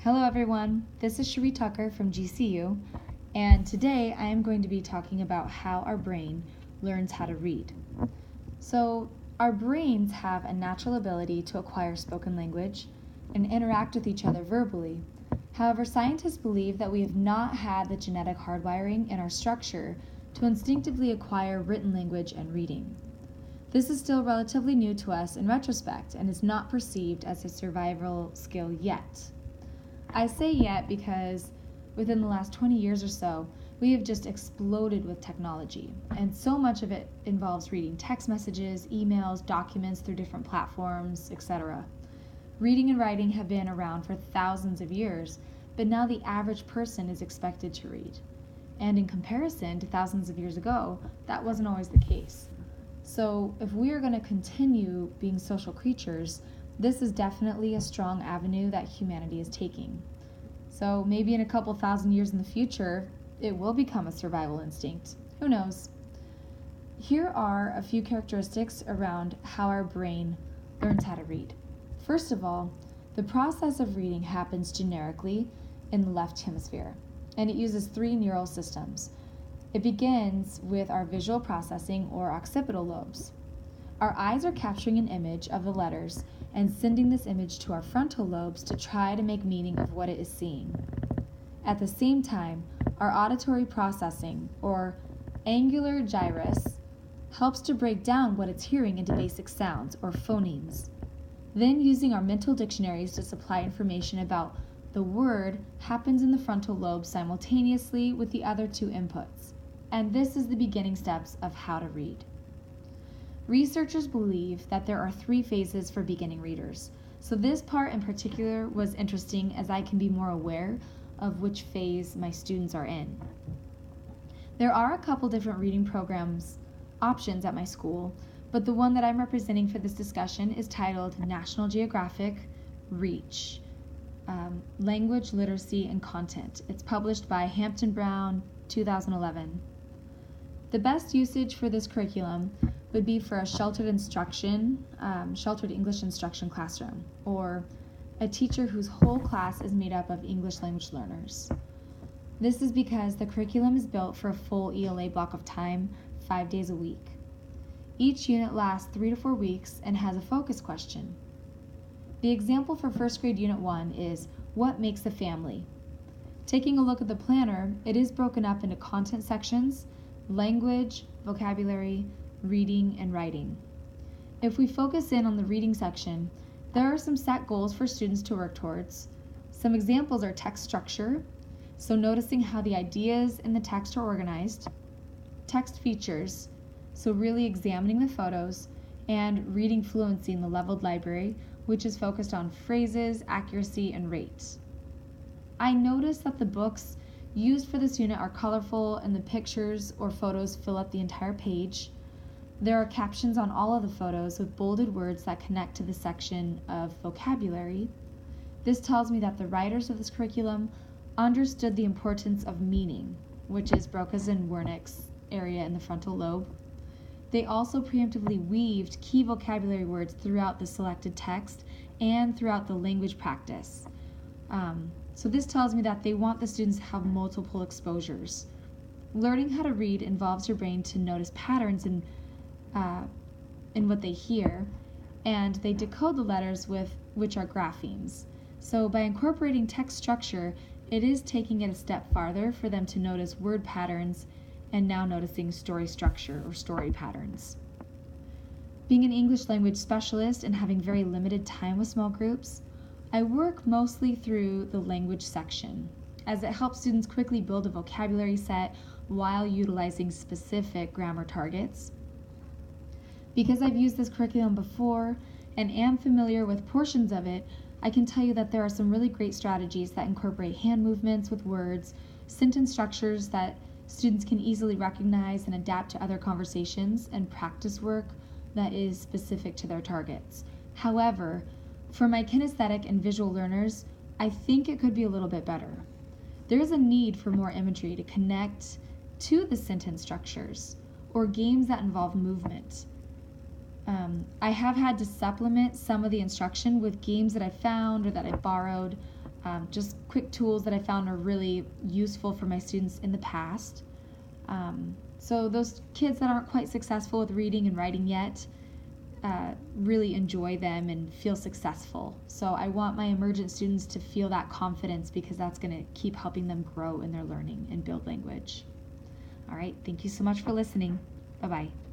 Hello everyone, this is Cherie Tucker from GCU, and today I am going to be talking about how our brain learns how to read. So, our brains have a natural ability to acquire spoken language and interact with each other verbally. However, scientists believe that we have not had the genetic hardwiring in our structure to instinctively acquire written language and reading. This is still relatively new to us in retrospect and is not perceived as a survival skill yet. I say yet because within the last 20 years or so, we have just exploded with technology, and so much of it involves reading text messages, emails, documents through different platforms, etc. Reading and writing have been around for thousands of years, but now the average person is expected to read. And in comparison to thousands of years ago, that wasn't always the case. So if we are going to continue being social creatures, this is definitely a strong avenue that humanity is taking. So maybe in a couple thousand years in the future, it will become a survival instinct. Who knows? Here are a few characteristics around how our brain learns how to read. First of all, the process of reading happens generically in the left hemisphere, and it uses 3 neural systems. It begins with our visual processing or occipital lobes. Our eyes are capturing an image of the letters and sending this image to our frontal lobes to try to make meaning of what it is seeing. At the same time, our auditory processing, or angular gyrus, helps to break down what it's hearing into basic sounds, or phonemes. Then, using our mental dictionaries to supply information about the word happens in the frontal lobe simultaneously with the other 2 inputs. And this is the beginning steps of how to read. Researchers believe that there are 3 phases for beginning readers. So this part in particular was interesting as I can be more aware of which phase my students are in. There are a couple different reading programs options at my school, but the one that I'm representing for this discussion is titled National Geographic Reach, Language, Literacy, and Content. It's published by Hampton Brown, 2011. The best usage for this curriculum would be for a sheltered English instruction classroom, or a teacher whose whole class is made up of English language learners. This is because the curriculum is built for a full ELA block of time, 5 days a week. Each unit lasts 3 to 4 weeks and has a focus question. The example for first grade unit 1 is, what makes a family? Taking a look at the planner, it is broken up into content sections, language, vocabulary, reading, and writing. If we focus in on the reading section, there are some set goals for students to work towards. Some examples are text structure, so noticing how the ideas in the text are organized, text features, so really examining the photos, and reading fluency in the leveled library, which is focused on phrases, accuracy, and rates. I noticed that the books used for this unit are colorful and the pictures or photos fill up the entire page. There are captions on all of the photos with bolded words that connect to the section of vocabulary. This tells me that the writers of this curriculum understood the importance of meaning, which is Broca's and Wernicke's area in the frontal lobe. They also preemptively weaved key vocabulary words throughout the selected text and throughout the language practice. So this tells me that they want the students to have multiple exposures. Learning how to read involves your brain to notice patterns in what they hear, and they decode the letters which are graphemes. So by incorporating text structure, it is taking it a step farther for them to notice word patterns and now noticing story structure or story patterns. Being an English language specialist and having very limited time with small groups, I work mostly through the language section, as it helps students quickly build a vocabulary set while utilizing specific grammar targets. Because I've used this curriculum before and am familiar with portions of it, I can tell you that there are some really great strategies that incorporate hand movements with words, sentence structures that students can easily recognize and adapt to other conversations, and practice work that is specific to their targets. However, for my kinesthetic and visual learners, I think it could be a little bit better. There is a need for more imagery to connect to the sentence structures, or games that involve movement. I have had to supplement some of the instruction with games that I found or that I borrowed Just quick tools that I found are really useful for my students in the past. So those kids that aren't quite successful with reading and writing yet, really enjoy them and feel successful. So I want my emergent students to feel that confidence, because that's going to keep helping them grow in their learning and build language. All right, thank you so much for listening. Bye-bye.